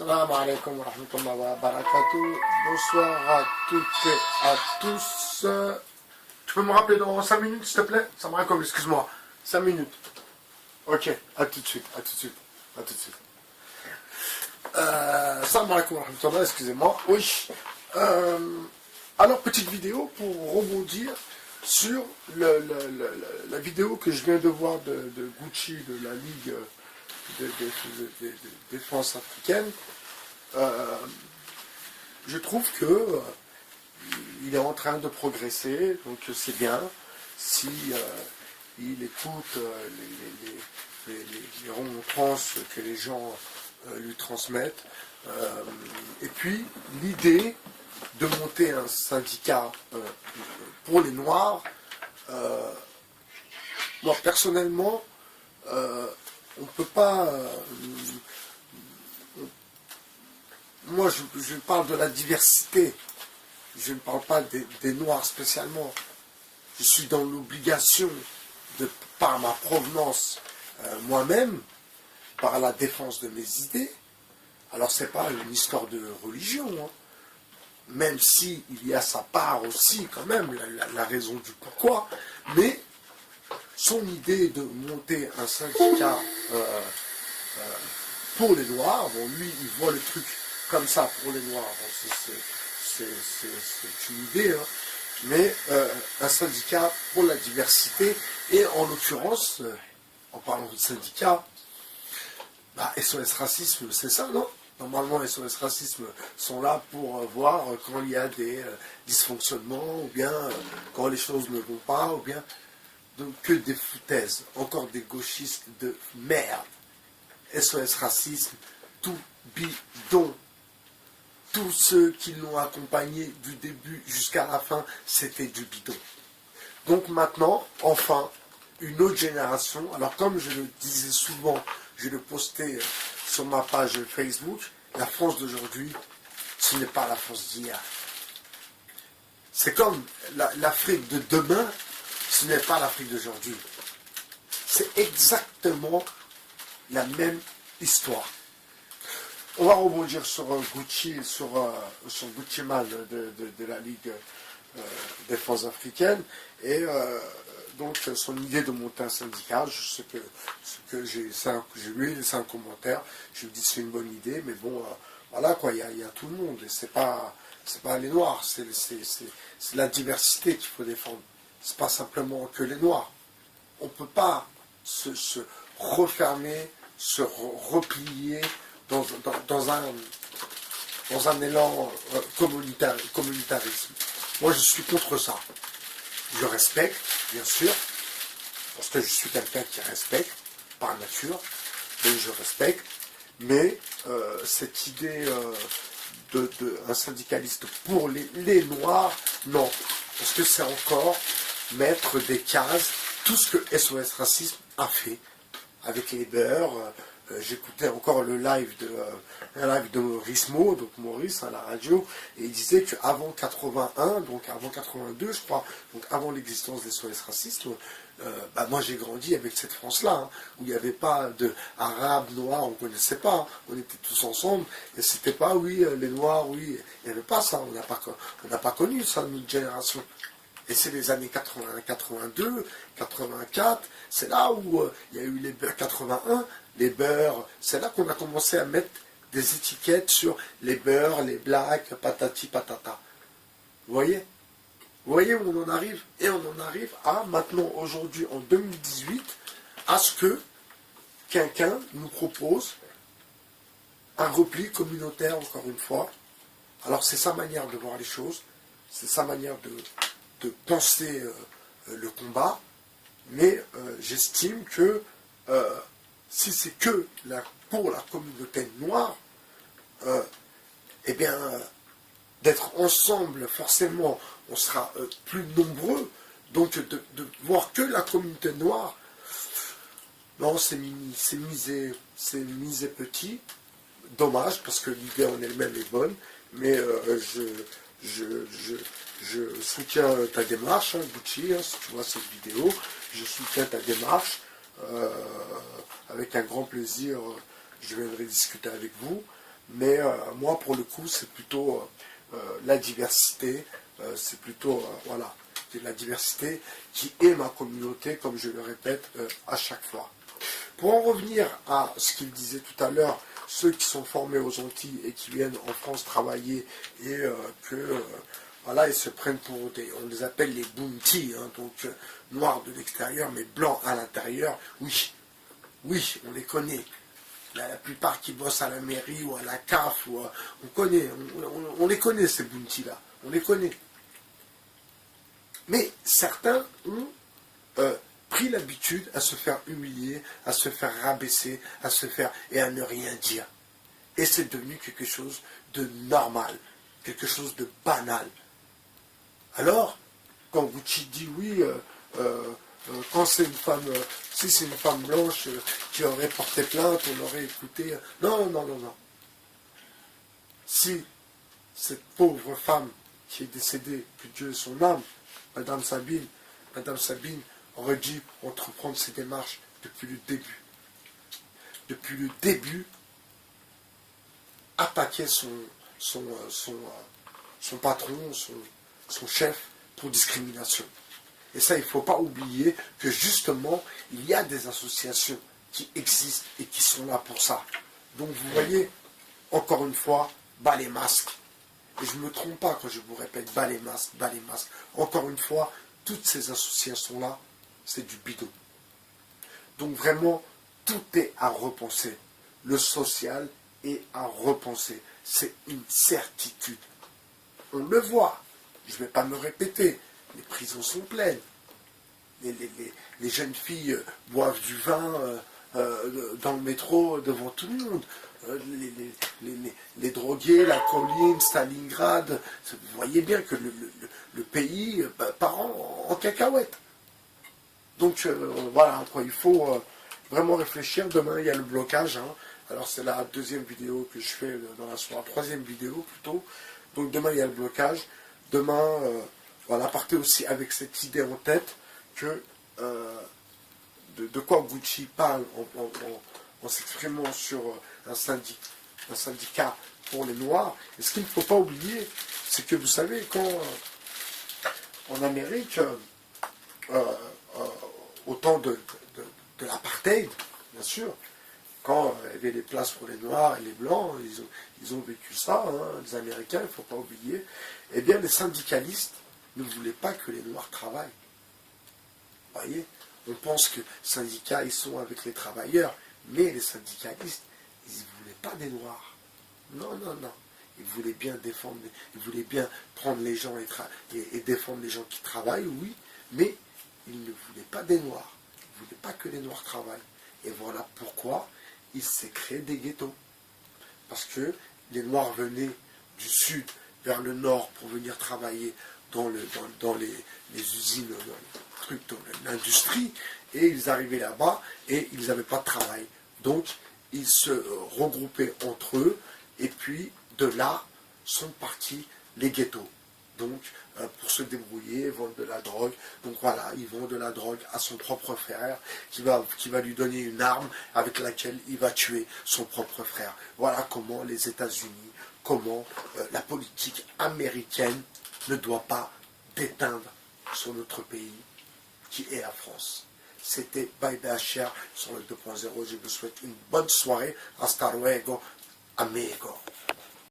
Salam alaikum wa rahmatullahi wa barakatuh. Bonsoir à toutes et à tous. Tu peux me rappeler dans 5 minutes, s'il te plaît? Salam alaikum, excuse-moi. 5 minutes. Ok, à tout de suite, à tout de suite, à tout de suite. Salam alaikum wa rahmatullahi, excusez-moi. Oui. Alors, petite vidéo pour rebondir sur la vidéo que je viens de voir de Gucci, de la Ligue de défense africaine. Je trouve que il est en train de progresser, donc c'est bien si il écoute les remontrances que les gens lui transmettent. Et puis l'idée de monter un syndicat pour les Noirs, moi personnellement, on ne peut pas... moi, je parle de la diversité. Je ne parle pas des Noirs spécialement. Je suis dans l'obligation, par ma provenance moi-même, par la défense de mes idées. Alors, ce n'est pas une histoire de religion, hein. Même si il y a sa part aussi, quand même, la raison du pourquoi. Mais son idée de monter un syndicat pour les Noirs, bon, lui, il voit le truc comme ça pour les Noirs, bon, c'est une idée, hein, mais un syndicat pour la diversité, et en l'occurrence, en parlant de syndicat, bah, SOS Racisme, c'est ça, non? Normalement, SOS Racisme sont là pour voir quand il y a des dysfonctionnements, ou bien quand les choses ne vont pas, ou bien donc, que des foutaises, encore des gauchistes de merde. SOS Racisme, tout bidon. Tous ceux qui l'ont accompagné du début jusqu'à la fin, c'était du bidon. Donc maintenant, enfin, une autre génération, alors comme je le disais souvent, je le postais sur ma page Facebook, la France d'aujourd'hui, ce n'est pas la France d'hier. C'est comme l'Afrique de demain, ce n'est pas l'Afrique d'aujourd'hui. C'est exactement la même histoire. On va rebondir sur Gucci, sur Gucci Mane de la Ligue défense africaine, et donc son idée de monter un syndicat. Je sais que j'ai lu, c'est un commentaire, je lui dis c'est une bonne idée, mais bon, voilà quoi, il y a tout le monde, et c'est pas les Noirs, c'est la diversité qu'il faut défendre. C'est pas simplement que les Noirs. On ne peut pas se refermer, se replier dans un élan communautarisme. Moi, je suis contre ça. Je respecte, bien sûr, parce que je suis quelqu'un qui respecte, par nature, donc je respecte, mais cette idée un syndicaliste pour les Noirs, non, parce que c'est encore mettre des cases, tout ce que SOS Racisme a fait, avec les beurs. J'écoutais encore un live de Rismo, donc Maurice à la radio, et il disait qu'avant 81, donc avant 82 je crois, donc avant l'existence des SOS Racisme, bah moi j'ai grandi avec cette France-là, hein, où il n'y avait pas d'Arabes, Noirs, on ne connaissait pas, hein, on était tous ensemble, et c'était pas, oui, les Noirs, oui, il n'y avait pas ça, on n'a pas connu ça, notre génération. Et c'est les années 80, 82, 84, c'est là où il y a eu les beurs 81, les beurs, c'est là qu'on a commencé à mettre des étiquettes sur les beurs, les blacks, patati patata. Vous voyez? Vous voyez où on en arrive? Et on en arrive à maintenant, aujourd'hui, en 2018, à ce que quelqu'un nous propose un repli communautaire, encore une fois. Alors c'est sa manière de voir les choses, c'est sa manière de penser le combat, mais j'estime que si c'est que pour la communauté noire, eh bien, d'être ensemble, forcément, on sera plus nombreux, donc de voir que la communauté noire, non, c'est misé petit, dommage, parce que l'idée en elle-même est bonne, mais je soutiens ta démarche, hein, Gucci, hein, si tu vois cette vidéo, je soutiens ta démarche, avec un grand plaisir, je viendrai discuter avec vous, Mais moi, pour le coup, c'est plutôt la diversité, c'est plutôt, voilà, c'est la diversité qui est ma communauté, comme je le répète à chaque fois. Pour en revenir à ce qu'il disait tout à l'heure, ceux qui sont formés aux Antilles et qui viennent en France travailler et voilà, ils se prennent pour des, on les appelle les bounty, hein, donc noirs de l'extérieur mais blancs à l'intérieur, oui, oui, on les connaît. La plupart qui bossent à la mairie ou à la CAF, on connaît, on les connaît ces bounty-là, on les connaît. Mais certains ont pris l'habitude à se faire humilier, à se faire rabaisser, à se faire et à ne rien dire. Et c'est devenu quelque chose de normal, quelque chose de banal. Alors, quand Gucci dit oui, quand c'est une femme, si c'est une femme blanche qui aurait porté plainte, on aurait écouté. Non, non, non, non. Si cette pauvre femme qui est décédée, que Dieu ait son âme, Madame Sabine aurait dû entreprendre ses démarches depuis le début. Depuis le début, attaquer son patron, son chef pour discrimination. Et ça, il ne faut pas oublier que justement, il y a des associations qui existent et qui sont là pour ça. Donc vous voyez, encore une fois, bas les masques. Et je ne me trompe pas quand je vous répète, bas les masques, bas les masques. Encore une fois, toutes ces associations-là, c'est du bidon. Donc vraiment, tout est à repenser. Le social est à repenser. C'est une certitude. On le voit. Je ne vais pas me répéter. Les prisons sont pleines. Les jeunes filles boivent du vin dans le métro devant tout le monde. Les drogués, la colline, Stalingrad, vous voyez bien que le pays part en cacahuète. Donc voilà, quoi, il faut vraiment réfléchir. Demain, il y a le blocage. Hein. Alors c'est la deuxième vidéo que je fais dans la soirée, troisième vidéo plutôt. Donc demain, il y a le blocage. Demain, voilà, partez aussi avec cette idée en tête que de quoi Gucci parle en s'exprimant sur un syndicat pour les Noirs. Et ce qu'il ne faut pas oublier, c'est que vous savez, quand en Amérique, au temps de l'apartheid, bien sûr, quand il y avait les places pour les Noirs et les Blancs, ils ont vécu ça, hein, les Américains, il ne faut pas oublier, eh bien les syndicalistes ne voulaient pas que les Noirs travaillent. Vous voyez, on pense que les syndicats, ils sont avec les travailleurs, mais les syndicalistes, ils ne voulaient pas des Noirs. Non, non, non. Ils voulaient bien défendre, ils voulaient bien prendre les gens et défendre les gens qui travaillent, oui, mais ils ne voulaient pas des Noirs. Ils ne voulaient pas que les Noirs travaillent. Et voilà pourquoi il s'est créé des ghettos. Parce que les Noirs venaient du sud vers le nord pour venir travailler dans les usines, dans l'industrie, et ils arrivaient là-bas et ils n'avaient pas de travail. Donc, ils se regroupaient entre eux, et puis de là sont partis les ghettos. Donc, pour se débrouiller, vendre de la drogue. Donc voilà, ils vendent de la drogue à son propre frère, qui va lui donner une arme avec laquelle il va tuer son propre frère. Voilà comment les États-Unis, comment la politique américaine ne doit pas déteindre sur notre pays, qui est la France. C'était Bye HR sur le 2.0. Je vous souhaite une bonne soirée. Hasta luego, amigo.